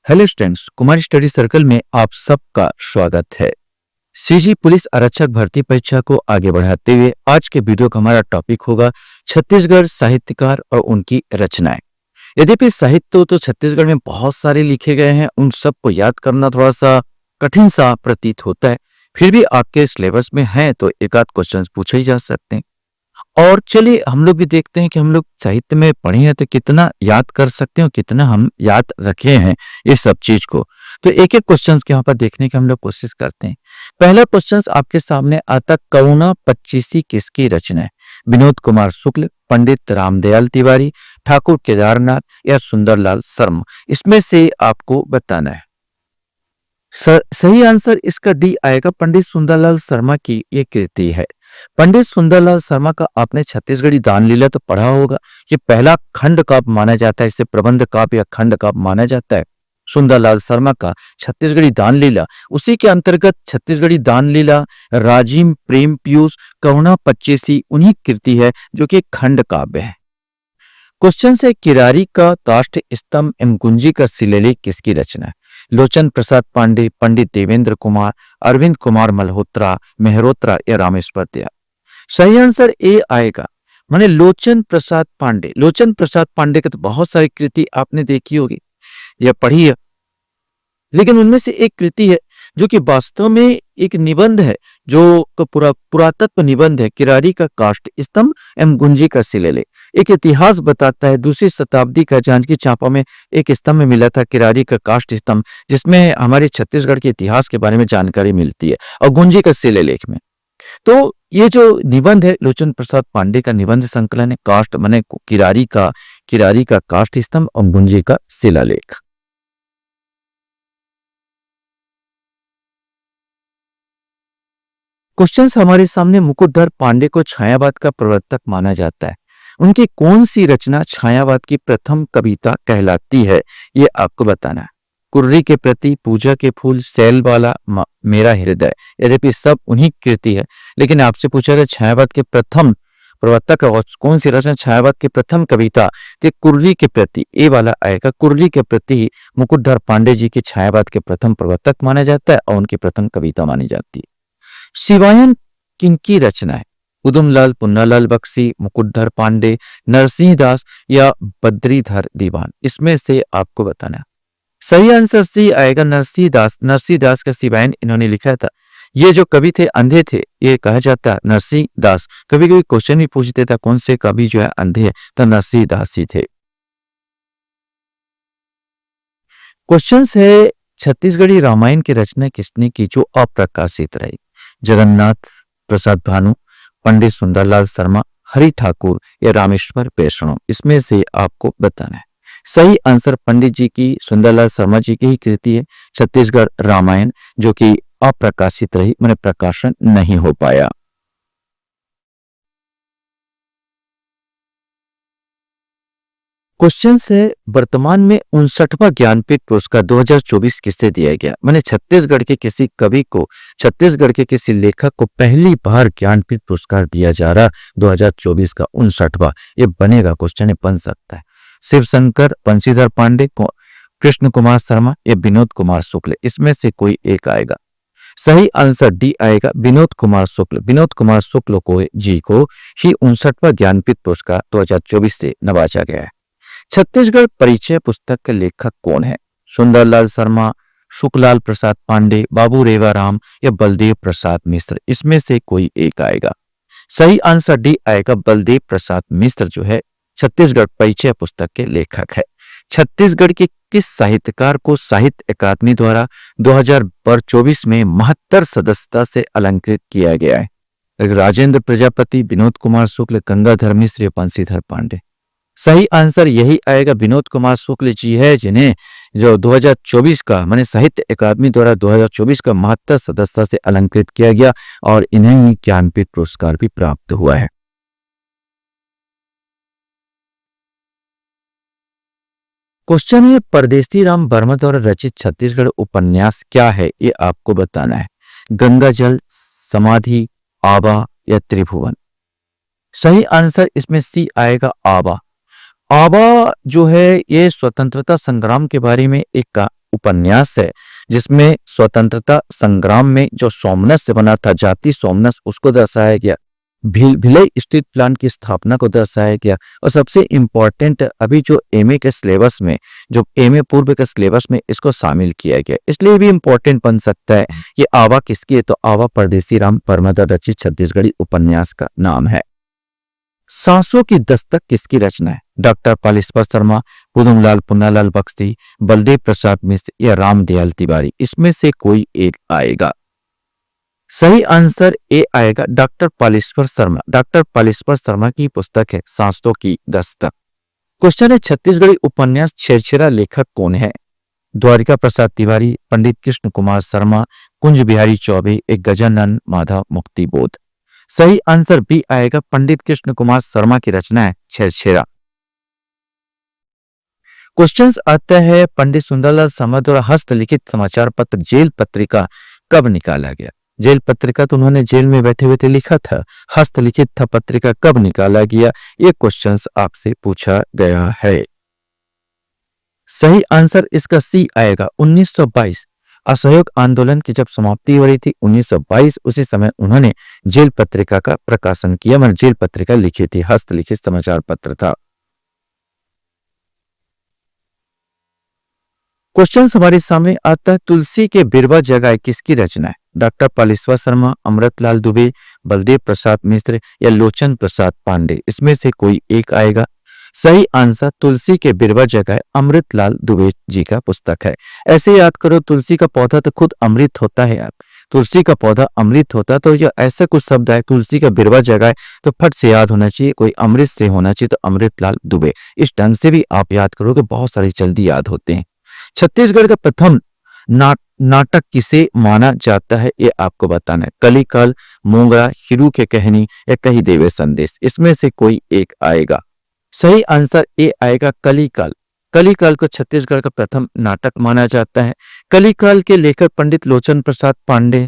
Hello students, Kumar study circle में आप सबका स्वागत है। सीजी पुलिस आरक्षक भर्ती परीक्षा को आगे बढ़ाते हुए आज के वीडियो का हमारा टॉपिक होगा छत्तीसगढ़ साहित्यकार और उनकी रचनाएं। यद्यपि साहित्य तो छत्तीसगढ़ में बहुत सारे लिखे गए हैं, उन सबको याद करना थोड़ा सा कठिन सा प्रतीत होता है। फिर भी आपके सिलेबस में है तो एक आध क्वेश्चन पूछे ही जा सकते हैं। और चलिए हम लोग भी देखते हैं कि हम लोग साहित्य में पढ़े हैं तो कितना याद कर सकते हैं, कितना हम याद रखे हैं इस सब चीज को। तो एक एक क्वेश्चन यहाँ पर देखने की हम लोग कोशिश करते हैं। पहला क्वेश्चन आपके सामने आता, करुणा पच्चीसी किसकी रचना है? विनोद कुमार शुक्ल, पंडित रामदयाल तिवारी, ठाकुर केदारनाथ या सुंदरलाल शर्मा? इसमें से आपको बताना है। सही आंसर इसका डी आएगा, पंडित सुंदरलाल शर्मा की ये कृति है। पंडित सुंदरलाल शर्मा का आपने छत्तीसगढ़ी दान लीला तो पढ़ा होगा। ये पहला खंड काव्य माना जाता है, इसे प्रबंध काव्य या खंड काव्य माना जाता है। सुंदरलाल शर्मा का छत्तीसगढ़ी दान लीला, उसी के अंतर्गत छत्तीसगढ़ी दान लीला, राजिम, प्रेम पीयूष, करुणा पच्चीसी उन्हीं कृति है जो कि खंड काव्य है। क्वेश्चन से, किरारी का काष्ठ स्तंभ एवं गुंजी का शिलालेख किसकी रचना है? लोचन प्रसाद पांडे, पंडित देवेंद्र कुमार, अरविंद कुमार मल्होत्रा, मेहरोत्रा या रामेश्वर दयाल? सही आंसर ए आएगा, माने लोचन प्रसाद पांडे। लोचन प्रसाद पांडे की तो बहुत सारी कृति आपने देखी होगी या पढ़ी है, लेकिन उनमें से एक कृति है जो कि वास्तव में एक निबंध है, जो पुरातत्व निबंध है, किरारी का काष्ठ स्तंभ एवं गुंजी का शिलालेख। एक इतिहास बताता है, दूसरी शताब्दी का जांजगीर चांपा में एक स्तंभ में मिला था किरारी का काष्ठ स्तंभ, जिसमें हमारे छत्तीसगढ़ के इतिहास के बारे में जानकारी मिलती है, और गुंजी का शिलालेख में। तो ये जो निबंध है लोचन प्रसाद पांडे का निबंध संकलन है, काष्ठ माने किरारी का काष्ठ स्तंभ और गुंजी का शिलालेख। क्वेश्चन हमारे सामने, मुकुटधर पांडे को छायावाद का प्रवर्तक माना जाता है। उनकी कौन सी रचना छायावाद की प्रथम कविता कहलाती है? ये आपको बताना है। कुर्री के प्रति, पूजा के फूल, सैल वाला, मेरा हृदय। यद्यपि सब उन्हीं कृति है, लेकिन आपसे पूछा गया छायावाद के प्रथम प्रवर्तक और कौन सी रचना छायावाद की प्रथम कविता, तो कुर्री के प्रति ए वाला आएगा। कुर्री के प्रति मुकुटधर पांडे जी के छायावाद के प्रथम प्रवर्तक माना जाता है और उनकी प्रथम कविता मानी जाती है। शिवायन किनकी रचना है? उदमलाल, पुन्नालाल बख्शी, मुकुटधर पांडे, नरसिंह दास या बद्रीधर दीवान? इसमें से आपको बताना है। सही आंसर सी आएगा, नरसिंह दास। नरसिंह दास का शिवायन इन्होंने लिखा था। ये जो कवि थे अंधे थे, ये कहा जाता है नरसिंह दास। कभी कभी क्वेश्चन भी पूछते था कौन से कवि जो है अंधे है, तो नरसिंह दास ही थे। क्वेश्चन है, छत्तीसगढ़ी रामायण की रचना किसने की जो अप्रकाशित रही? जगन्नाथ प्रसाद भानु, पंडित सुंदरलाल शर्मा, हरि ठाकुर या रामेश्वर वैष्णव? इसमें से आपको बताना है। सही आंसर पंडित जी की, सुंदरलाल शर्मा जी की ही कृति है छत्तीसगढ़ रामायण, जो कि अप्रकाशित रही, मैंने प्रकाशन नहीं हो पाया। क्वेश्चन है, वर्तमान में 59वां ज्ञानपीठ पुरस्कार 2024 किससे दिया गया? मैंने छत्तीसगढ़ के किसी कवि को, छत्तीसगढ़ के किसी लेखक को पहली बार ज्ञानपीठ पुरस्कार दिया जा रहा 2024 का 59वां। ये बनेगा क्वेश्चन, बन सकता है। शिवशंकर, बंशीधर पांडे, कृष्ण कुमार शर्मा या विनोद कुमार शुक्ल? इसमें से कोई एक आएगा। सही आंसर डी आएगा, विनोद कुमार शुक्ल। विनोद कुमार शुक्ल को जी को ही 59वां ज्ञानपीठ पुरस्कार 2024 से नवाजा गया है। छत्तीसगढ़ परिचय पुस्तक के लेखक कौन है? सुंदरलाल शर्मा, शुक्लाल प्रसाद पांडे, बाबू रेवाराम या बलदेव प्रसाद मिश्र? इसमें से कोई एक आएगा। सही आंसर डी आएगा, बलदेव प्रसाद मिश्र जो है छत्तीसगढ़ परिचय पुस्तक के लेखक है। छत्तीसगढ़ के किस साहित्यकार को साहित्य अकादमी द्वारा 2024 में महत्तर सदस्यता से अलंकृत किया गया है? राजेंद्र प्रजापति, विनोद कुमार शुक्ल, गंगाधर मिश्र या बंशीधर पांडे? सही आंसर यही आएगा, विनोद कुमार शुक्ल जी है, जिन्हें जो 2024 का माने साहित्य अकादमी द्वारा 2024 का महत्तर सदस्यता से अलंकृत किया गया और इन्हें ही ज्ञानपीठ पुरस्कार भी प्राप्त हुआ है। क्वेश्चन है, परदेसी राम वर्मा द्वारा रचित छत्तीसगढ़ उपन्यास क्या है? ये आपको बताना है। गंगा जल, समाधि, आबा या त्रिभुवन? सही आंसर इसमें सी आएगा, आबा। आबा जो है ये स्वतंत्रता संग्राम के बारे में एक उपन्यास है जिसमें स्वतंत्रता संग्राम में जो सोमनस से बना था, जाति सोमनस, उसको दर्शाया गया। भिलई स्टील प्लांट की स्थापना को दर्शाया गया। और सबसे इम्पोर्टेंट अभी जो एमए के सिलेबस में, जो एमए पूर्व के सिलेबस में इसको शामिल किया गया, इसलिए भी इम्पोर्टेंट बन सकता है। ये आवा किसकी है? तो आवा परदेसी राम परमदा रचित छत्तीसगढ़ी उपन्यास का नाम है। सांसों की दस्तक किसकी रचना है? डॉक्टर पालेश्वर शर्मा, पुदुमलाल पुन्नालाल बख्शी, बलदेव प्रसाद मिश्र या रामदयाल तिवारी, इसमें से कोई एक आएगा। सही आंसर ए आएगा, डॉक्टर पालेश्वर शर्मा। डॉक्टर पालेश्वर शर्मा की पुस्तक है सांसों की दस्तक। क्वेश्चन है, छत्तीसगढ़ी उपन्यास छेरछेरा लेखक कौन है? द्वारिका प्रसाद तिवारी, पंडित कृष्ण कुमार शर्मा, कुंज बिहारी चौबे, एक गजानन माधव मुक्तिबोध। सही आंसर बी आएगा, पंडित कृष्ण कुमार शर्मा की रचना है छेरछेरा। क्वेश्चंस आता है, पंडित सुंदरलाल शर्मा द्वारा हस्तलिखित समाचार पत्र जेल पत्रिका कब निकाला गया? जेल पत्रिका तो उन्होंने जेल में बैठे बैठे लिखा था, हस्तलिखित था पत्रिका कब निकाला गया? ये क्वेश्चंस आपसे पूछा गया है। सही आंसर इसका सी आएगा, 1922। असहयोग आंदोलन की जब समाप्ति हो रही थी 1922, उसी समय उन्होंने जेल पत्रिका का प्रकाशन किया, मतलब जेल पत्रिका लिखी थी, हस्तलिखित समाचार पत्र था। क्वेश्चन हमारे सामने आता है, तुलसी के बिरवा जगाए किसकी रचना है? डॉक्टर पालेश्वर शर्मा, अमृतलाल दुबे, बलदेव प्रसाद मिश्र या लोचन प्रसाद पांडे, इसमें से कोई एक आएगा। सही आंसर तुलसी के बिरवा जगाए अमृतलाल दुबे जी का पुस्तक है। ऐसे याद करो, तुलसी का पौधा तो खुद अमृत होता है यार, तुलसी का पौधा अमृत होता, तो ये ऐसा कुछ शब्द है, तुलसी का बिरवा जगाए, तो फट से याद होना चाहिए, कोई अमृत से होना चाहिए, तो अमृतलाल दुबे। इस ढंग से भी आप याद करोगे, बहुत सारी जल्दी याद होते हैं। छत्तीसगढ़ का प्रथम नाटक किसे माना जाता है? ये आपको बताना है। कलिकाल, मोंगरा, हिरू के कहानी या कही देवे संदेश, इसमें से कोई एक आएगा। सही आंसर ए आएगा, कलिकाल। कलिकाल को छत्तीसगढ़ का प्रथम नाटक माना जाता है। कलिकाल के लेखक पंडित लोचन प्रसाद पांडे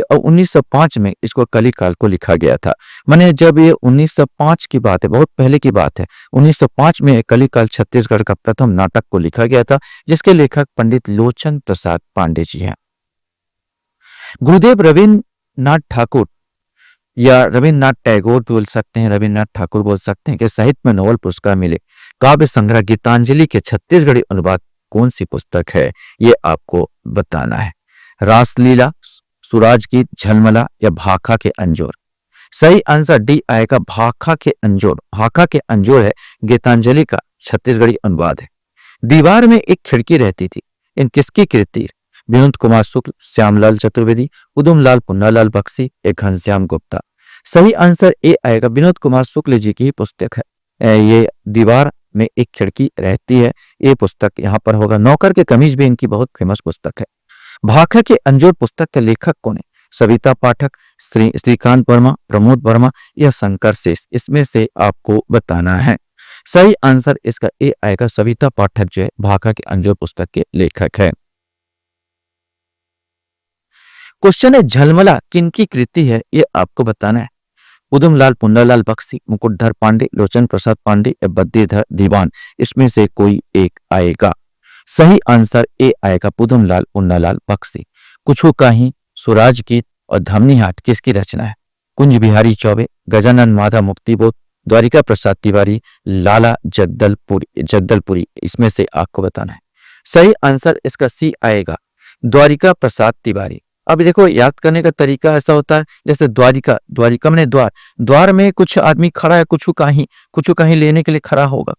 और 1905 में इसको कलिकाल को लिखा गया था। माने जब ये 1905 की बात है, बहुत पहले की बात है, 1905 में कलिकाल छत्तीसगढ़ का प्रथम नाटक को लिखा गया था, जिसके लेखक पंडित लोचन प्रसाद पांडे जी हैं। गुरुदेव रविन्द्रनाथ ठाकुर या रविन्द्रनाथ टैगोर बोल सकते हैं, रविन्द्रनाथ ठाकुर बोल सकते हैं कि साहित्य में नोबेल पुरस्कार मिले काव्य संग्रह गीतांजलि के छत्तीसगढ़ी अनुवाद कौन सी पुस्तक है? ये आपको बताना है। रासलीला, सुराज गीत, झलमला या भाखा के अंजोर। सही आंसर डी आएगा, भाखा के अंजोर। भाखा के अंजोर है गीतांजलि का छत्तीसगढ़ी अनुवाद है। दीवार में एक खिड़की रहती थी, इन किसकी कृति? विनोद कुमार शुक्ल, श्यामलाल चतुर्वेदी, उदुमलाल पुन्नालाल बख्शी, एक घनश्याम गुप्ता। सही आंसर ए आएगा, विनोद कुमार शुक्ल जी की पुस्तक है। ये दीवार में एक खिड़की रहती है, ये पुस्तक यहाँ पर होगा। नौकर के कमीज भी इनकी बहुत फेमस पुस्तक है। भाखा के अंजोर पुस्तक के लेखक कौन है? सविता पाठक, श्रीकांत वर्मा, प्रमोद वर्मा या शंकर शेष, इसमें से आपको बताना है। सही आंसर इसका ए आएगा, सविता पाठक जो है भाखा के अंजोर पुस्तक के लेखक है। क्वेश्चन है, झलमला किनकी कृति है? ये आपको बताना है। उदमलाल पुन्नालाल बख्शी, मुकुटधर पांडे, लोचन प्रसाद पांडे या बद्रीधर दीवान, इसमें से कोई एक आएगा। सही आंसर ए आएगा, उदमलाल पुन्नालाल बख्शी। कुछू काही, सुराज गीत और धमनी हाट किसकी रचना है? कुंज बिहारी चौबे, गजानन माधव मुक्तिबोध, द्वारिका प्रसाद तिवारी, लाला जगदलपुरी, इसमें से आपको बताना है। सही आंसर इसका सी आएगा, द्वारिका प्रसाद तिवारी। अब देखो, याद करने का तरीका ऐसा होता है, जैसे द्वारिका में द्वार में कुछ आदमी खड़ा है, कुछ कहीं लेने के लिए खड़ा होगा,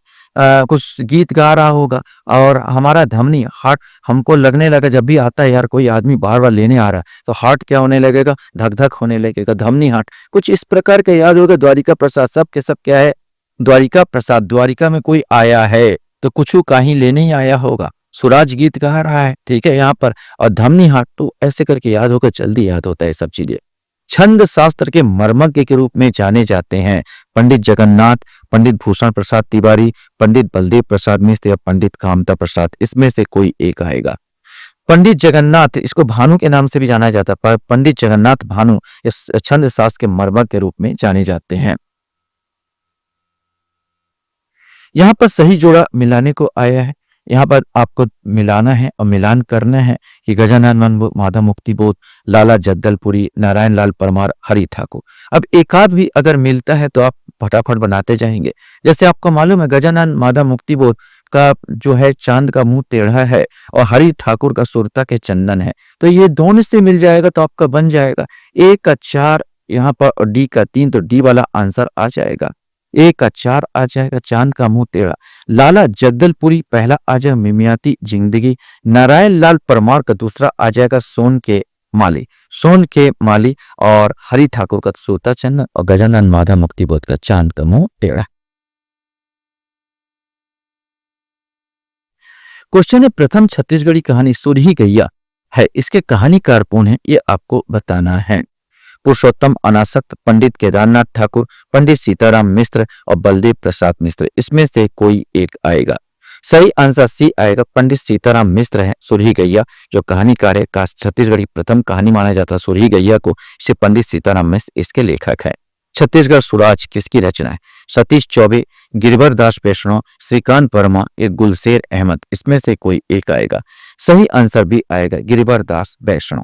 कुछ गीत गा रहा होगा, और हमारा धमनी हार्ट हमको लगने लगा, जब भी आता है यार कोई आदमी बार बार लेने आ रहा है, तो हार्ट क्या होने लगेगा? धक धक होने लगेगा, धमनी हार्ट, कुछ इस प्रकार का याद होगा। द्वारिका प्रसाद सब के सब क्या है? द्वारिका प्रसाद। द्वारिका में कोई आया है तो कुछ कहीं लेने ही आया होगा। सुराज गीत गा रहा है, ठीक है यहाँ पर, और धमनी हाट, तो ऐसे करके याद होकर जल्दी याद होता है सब चीजें। छंद शास्त्र के मर्मज्ञ के रूप में जाने जाते हैं पंडित जगन्नाथ, पंडित भूषण प्रसाद तिवारी, पंडित बलदेव प्रसाद मिश्र या पंडित कामता प्रसाद, इसमें से कोई एक आएगा। पंडित जगन्नाथ, इसको भानु के नाम से भी जाना जाता है, पंडित जगन्नाथ भानु इस छंद शास्त्र के मर्मज्ञ के रूप में जाने जाते हैं। यहाँ पर सही जोड़ा मिलाने को आया है। यहाँ पर आपको मिलाना है और मिलान करना है कि गजानन माधव मुक्ति बोध, लाला जगदलपुरी, नारायण लाल परमार, हरि ठाकुर। अब एक आध भी अगर मिलता है तो आप फटाफट बनाते जाएंगे। जैसे आपको मालूम है गजानन माधव मुक्ति बोध का जो है चांद का मुंह टेढ़ा है और हरि ठाकुर का सुरता के चंदन है, तो ये दोनों से मिल जाएगा तो आपका बन जाएगा। ए का 4 यहाँ पर और डी का 3, तो डी वाला आंसर आ जाएगा। ए का 4 आ जाएगा, चांद का मुंह टेढ़ा। लाला जगदलपुरी पहला आ जाएगा, मिमियाती जिंदगी। नारायण लाल परमार का दूसरा आ जाएगा, सोन के माली, सोन के माली। और हरि ठाकुर का सोता चंदन और गजानन माधव मुक्ति बोध का चांद का मुंह टेढ़ा। क्वेश्चन है, प्रथम छत्तीसगढ़ी कहानी सुरही गैया है, इसके कहानीकार कौन है, ये आपको बताना है। पुरुषोत्तम अनासक्त, पंडित केदारनाथ ठाकुर, पंडित सीताराम मिश्र और बलदेव प्रसाद मिश्र, इसमें से कोई एक आएगा। सही आंसर सी आएगा, पंडित सीताराम मिश्र है सुरही गैया जो कहानीकार है। छत्तीसगढ़ी प्रथम कहानी माना जाता है सुरही गैया को, इसे पंडित सीताराम मिश्र इसके लेखक है। छत्तीसगढ़ स्वराज किसकी रचना है? सतीश चौबे, गिरिवर दास पेशवा, श्रीकांत वर्मा, ये गुलशेर अहमद, इसमें से कोई एक आएगा। सही आंसर भी आएगा गिरिवर दास पेशवा।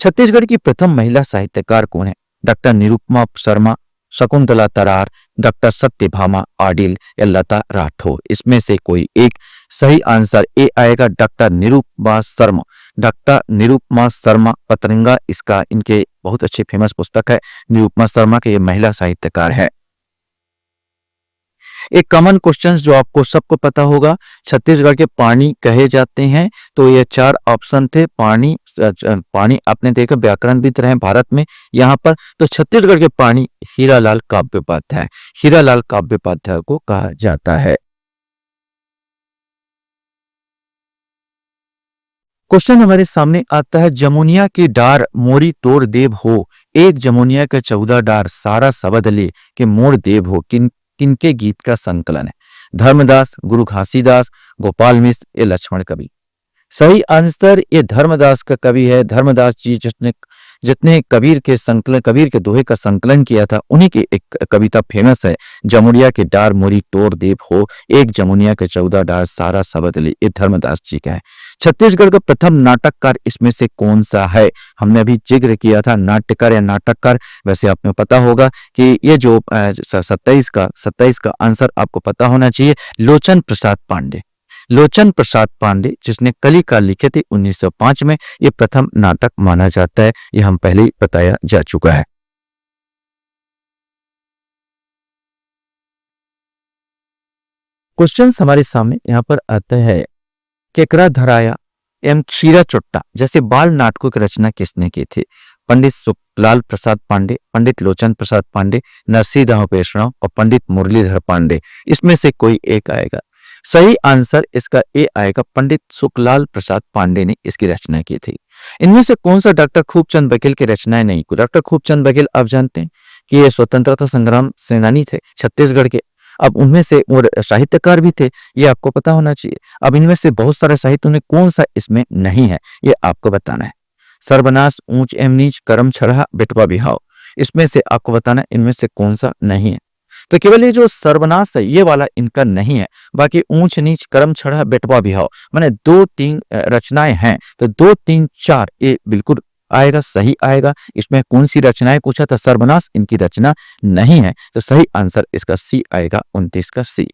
छत्तीसगढ़ की प्रथम महिला साहित्यकार कौन है? डॉक्टर निरुपमा शर्मा, शकुंतला तरार, डॉक्टर सत्यभामा आडिल या लता राठौर, इसमें से कोई एक। सही आंसर ए आएगा, डॉक्टर निरुपमा शर्मा। डॉक्टर निरुपमा शर्मा पतरंगा इसका इनके बहुत अच्छी फेमस पुस्तक है। निरुपमा शर्मा के ये महिला साहित्यकार है। एक कॉमन क्वेश्चन जो आपको सबको पता होगा, छत्तीसगढ़ के पानी कहे जाते हैं, तो ये 4 ऑप्शन थे। पानी आपने देखा व्याकरणविद रहे भारत में यहाँ पर, तो छत्तीसगढ़ के पानी हीरालाल काव्योपाध्याय, हीरालाल काव्योपाध्याय को कहा जाता है। क्वेश्चन हमारे सामने आता है, जमुनिया की डार मोरी तोड़ देव हो, एक जमुनिया के 14 डार सारा शब्द ले के मोड़ देव हो, किनके गीत का संकलन है? धर्मदास, गुरु घासीदास, गोपाल मिश्र, ये लक्ष्मण कवि। सही आंसर ये धर्मदास का कवि है। धर्मदास जी जितने कबीर के दोहे का संकलन किया था, उन्हीं की एक कविता फेमस है, जमुनिया के डार मोरी तोड़ देव हो, एक जमुनिया के 14 डार सारा शब्द ले, ये धर्मदास जी का है। छत्तीसगढ़ का प्रथम नाटककार इसमें से कौन सा है? हमने अभी जिक्र किया था नाट्यकार या नाटककार। वैसे आपको पता होगा कि ये जो 27 का आंसर आपको पता होना चाहिए, लोचन प्रसाद पांडे। लोचन प्रसाद पांडे जिसने कलिका लिखे थे 1905 में, ये प्रथम नाटक माना जाता है। ये हम पहले ही बताया जा चुका है। क्वेश्चन हमारे सामने यहाँ पर आता है, केकरा धराया एवं खीरा चुट्टा जैसे बाल नाटकों की रचना किसने की थी? पंडित सुखलाल प्रसाद पांडे, पंडित लोचन प्रसाद पांडे, नरसिंहदास पेशवा और पंडित मुरलीधर पांडे, इसमें से कोई एक आएगा। सही आंसर इसका ए आएगा, पंडित सुखलाल प्रसाद पांडे ने इसकी रचना की थी। इनमें से कौन सा डॉक्टर खूबचंद बघेल की रचनाएं नहीं? डॉक्टर खूबचंद बघेल आप जानते हैं कि ये स्वतंत्रता संग्राम सेनानी थे छत्तीसगढ़ के। अब उनमें से और साहित्यकार भी थे, ये आपको पता होना चाहिए। अब इनमें से बहुत सारे साहित्य में कौन सा इसमें नहीं है, ये आपको बताना है। सर्वनाश, ऊंच एवं नीच, करम छड़ा, बेटवा बिहाव, इसमें से आपको बताना इनमें से कौन सा नहीं है। तो केवल ये जो सर्वनाश है ये वाला इनका नहीं है, बाकी ऊंच नीच, करम छड़ा, बेटवा बिहाव माने 2-3 रचनाएं हैं, तो 2, 3, 4 ये बिल्कुल आएगा, सही आएगा। इसमें कौन सी रचनाएं पूछा था? सर्वनाश इनकी रचना नहीं है, तो सही आंसर इसका सी आएगा, 29 का सी।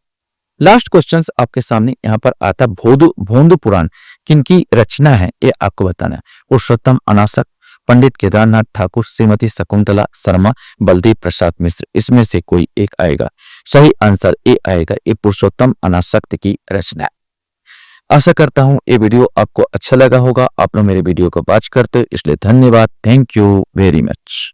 लास्ट क्वेश्चन आपके सामने यहाँ पर आता, भोंदू पुराण किनकी रचना है, ये आपको बताना है। पुरुषोत्तम अनासक, पंडित केदारनाथ ठाकुर, श्रीमती शकुंतला शर्मा, बलदेव प्रसाद मिश्र, इसमें से कोई एक आएगा। सही आंसर ए आएगा, ये पुरुषोत्तम अनासक्त की रचना है। आशा करता हूं ये वीडियो आपको अच्छा लगा होगा। आप लोग मेरे वीडियो को वॉच करते हो इसलिए धन्यवाद। Thank you very much.